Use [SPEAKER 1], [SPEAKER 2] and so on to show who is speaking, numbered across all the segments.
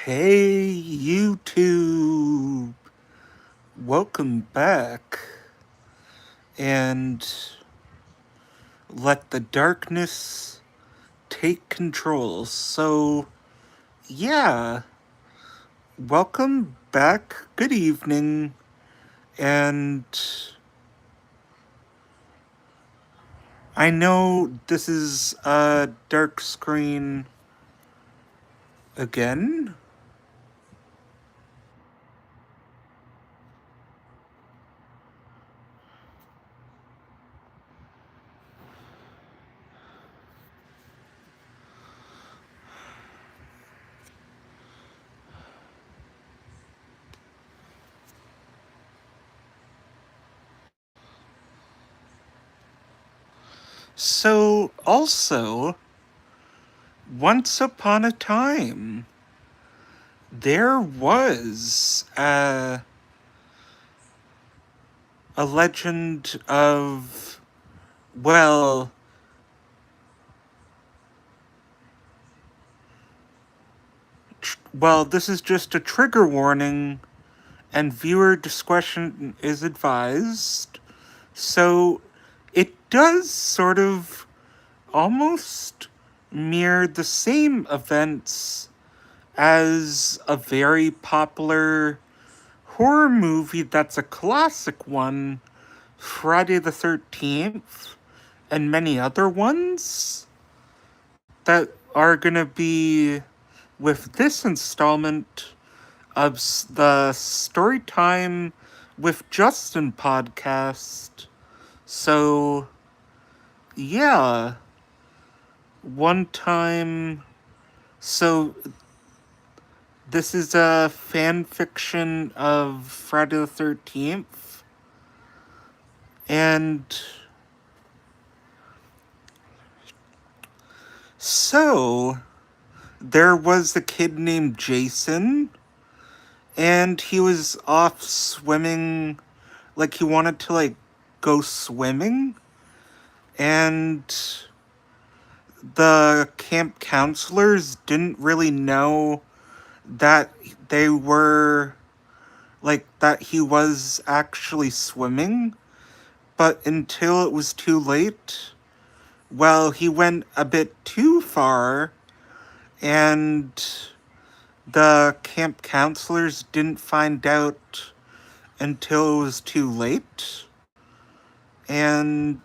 [SPEAKER 1] Hey, YouTube! Welcome back. And let the darkness take control. So, yeah, welcome back. Good evening. And I know this is a dark screen again. So, also, once upon a time, there was a legend of, well, this is just a trigger warning, and viewer discretion is advised. So it does sort of almost mirror the same events as a very popular horror movie that's a classic one, Friday the 13th, and many other ones that are gonna be with this installment of the Storytime with Justin podcast. So, yeah, one time. So, this is a fan fiction of Friday the 13th. And so, there was a kid named Jason, and he was off swimming. Like, he wanted to, go swimming. And the camp counselors didn't really know that they were that he was actually swimming, but until it was too late, well, he went a bit too far, and the camp counselors didn't find out until it was too late. And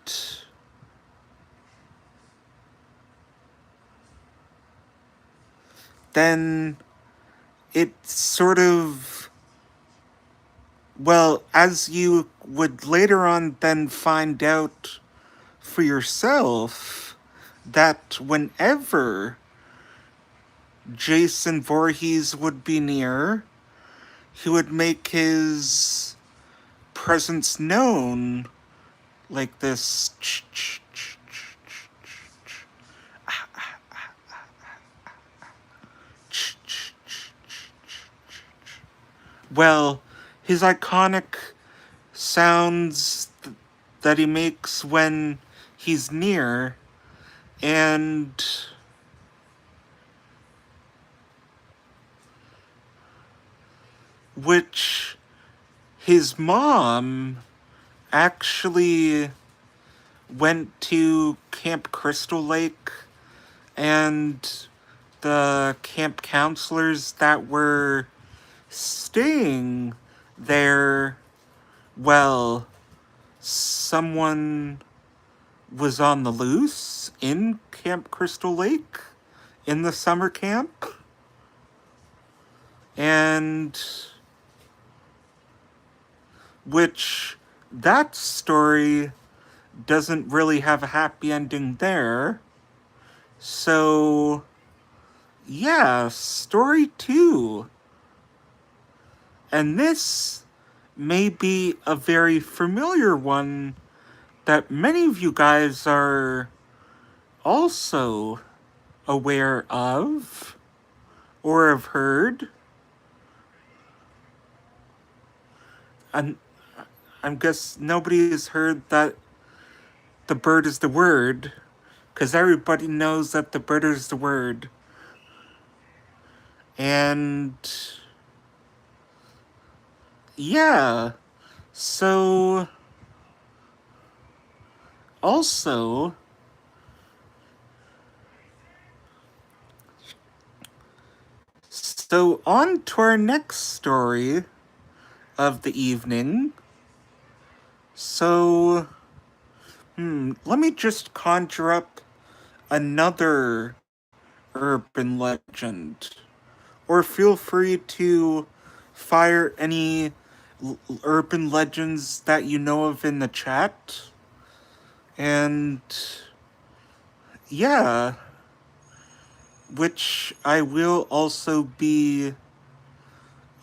[SPEAKER 1] then it sort of, well, as you would later on then find out for yourself, that whenever Jason Voorhees would be near, he would make his presence known like this. Well, his iconic sounds that he makes when he's near, and which his mom actually went to Camp Crystal Lake, and the camp counselors that were staying there, well, someone was on the loose in Camp Crystal Lake in the summer camp. And which that story doesn't really have a happy ending there. So, yeah, story 2. And this may be a very familiar one that many of you guys are also aware of or have heard. And I guess nobody has heard that the bird is the word, because everybody knows that the bird is the word. And yeah, so also, so on to our next story of the evening. So, let me just conjure up another urban legend. Or feel free to fire any urban legends that you know of in the chat. And yeah, which I will also be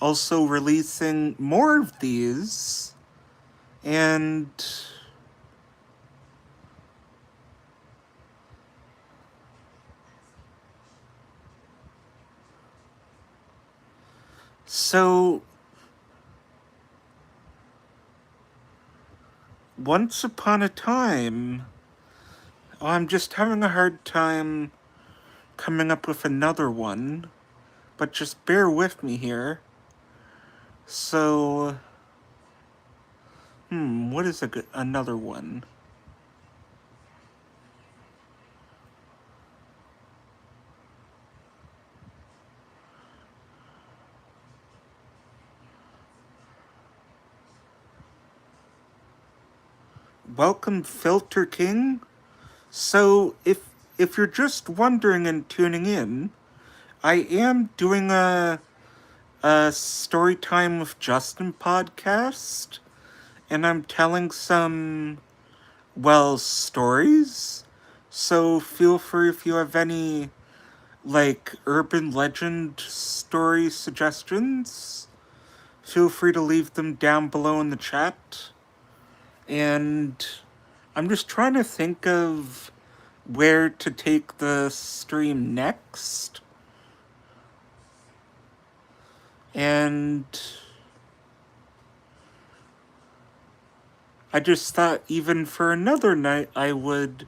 [SPEAKER 1] also releasing more of these. And so once upon a time, I'm just having a hard time coming up with another one, but just bear with me here. So, what is another one? Welcome, Filter King. So, if you're just wondering and tuning in, I am doing a story time with Justin podcast, and I'm telling some stories. So feel free if you have any like urban legend story suggestions. Feel free to leave them down below in the chat. And I'm just trying to think of where to take the stream next. And I just thought even for another night I would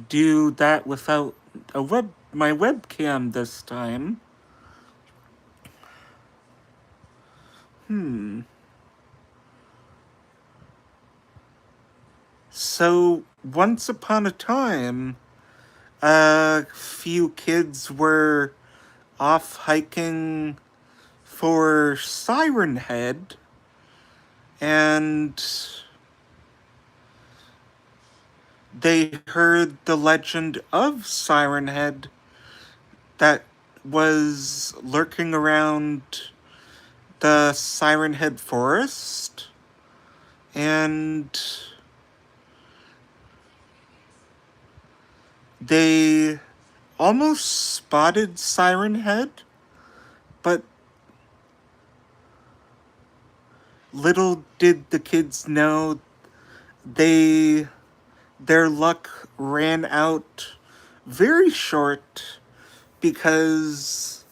[SPEAKER 1] do that without my webcam this time. So once upon a time, a few kids were off hiking for Siren Head, and they heard the legend of Siren Head that was lurking around the Siren Head forest, and they almost spotted Siren Head, but little did the kids know their luck ran out very short because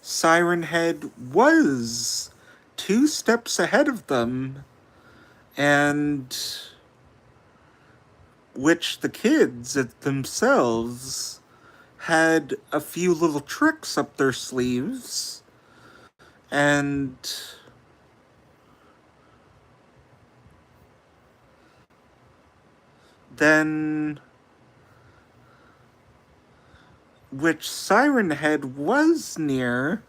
[SPEAKER 1] Siren Head was 2 steps ahead of them, and which the kids themselves had a few little tricks up their sleeves, and then which Siren Head was near,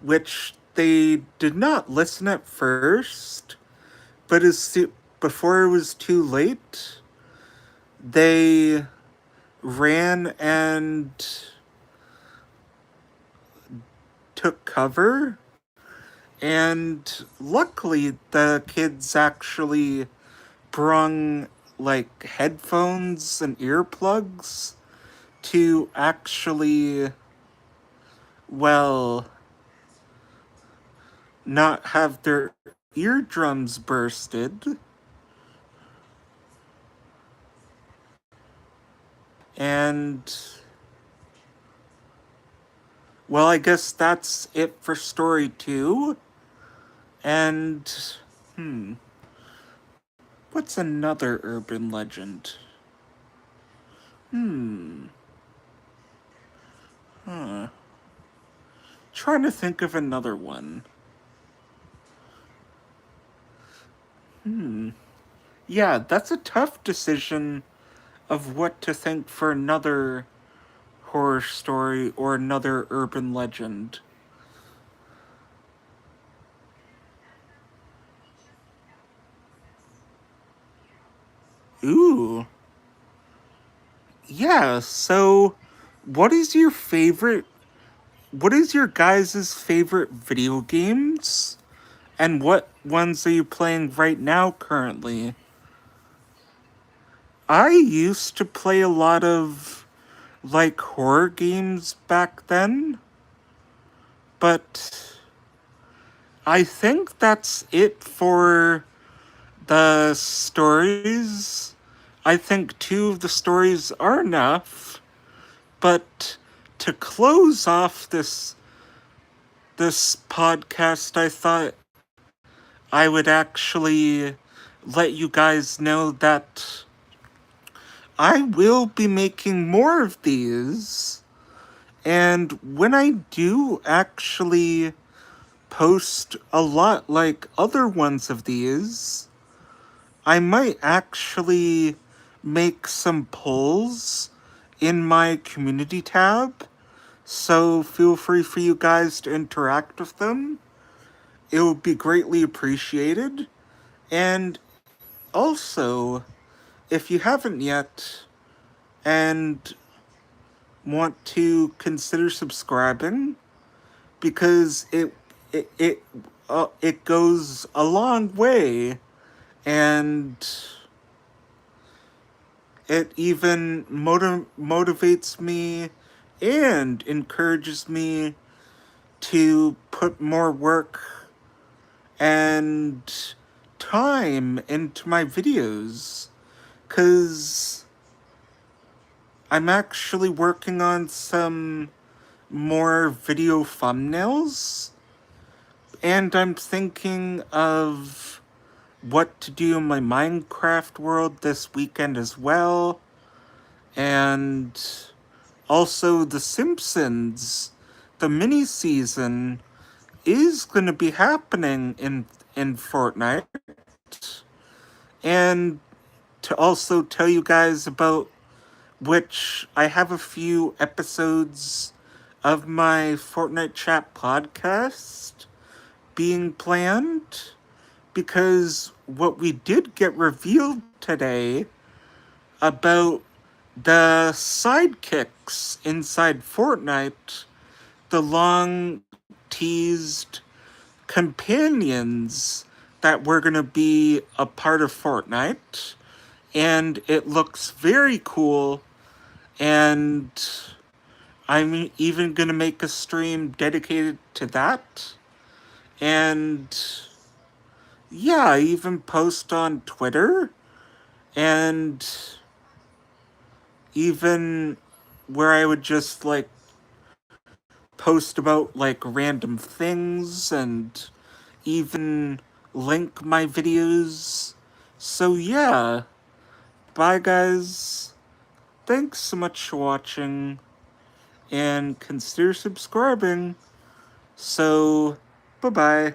[SPEAKER 1] which they did not listen at first, but before it was too late, they ran and took cover. And luckily, the kids actually brung like headphones and earplugs to actually, well, not have their eardrums bursted. And, well, I guess that's it for story 2. And, what's another urban legend? Trying to think of another one. Yeah, that's a tough decision of what to think for another horror story or another urban legend. Ooh. Yeah, so what is your favorite what is your guys' favorite video games? And what ones are you playing right now currently? I used to play a lot of like horror games back then, but I think that's it for the stories. I think two of the stories are enough, but to close off this podcast, I thought I would actually let you guys know that I will be making more of these. And when I do actually post a lot like other ones of these, I might actually make some polls in my community tab. So feel free for you guys to interact with them. It would be greatly appreciated. And also, if you haven't yet and want to consider subscribing, because it goes a long way, and it even motivates me and encourages me to put more work and time into my videos, because I'm actually working on some more video thumbnails, and I'm thinking of what to do in my Minecraft world this weekend as well, and also The Simpsons, the mini season, is going to be happening in Fortnite, and to also tell you guys about which I have a few episodes of my Fortnite Chat podcast being planned, because what we did get revealed today about the sidekicks inside Fortnite, the long teased companions that were going to be a part of Fortnite, and it looks very cool, and I'm even going to make a stream dedicated to that. And yeah, I even post on Twitter, and even where I would just like post about like random things and even link my videos. So yeah, bye guys. Thanks so much for watching, and consider subscribing. So, bye bye.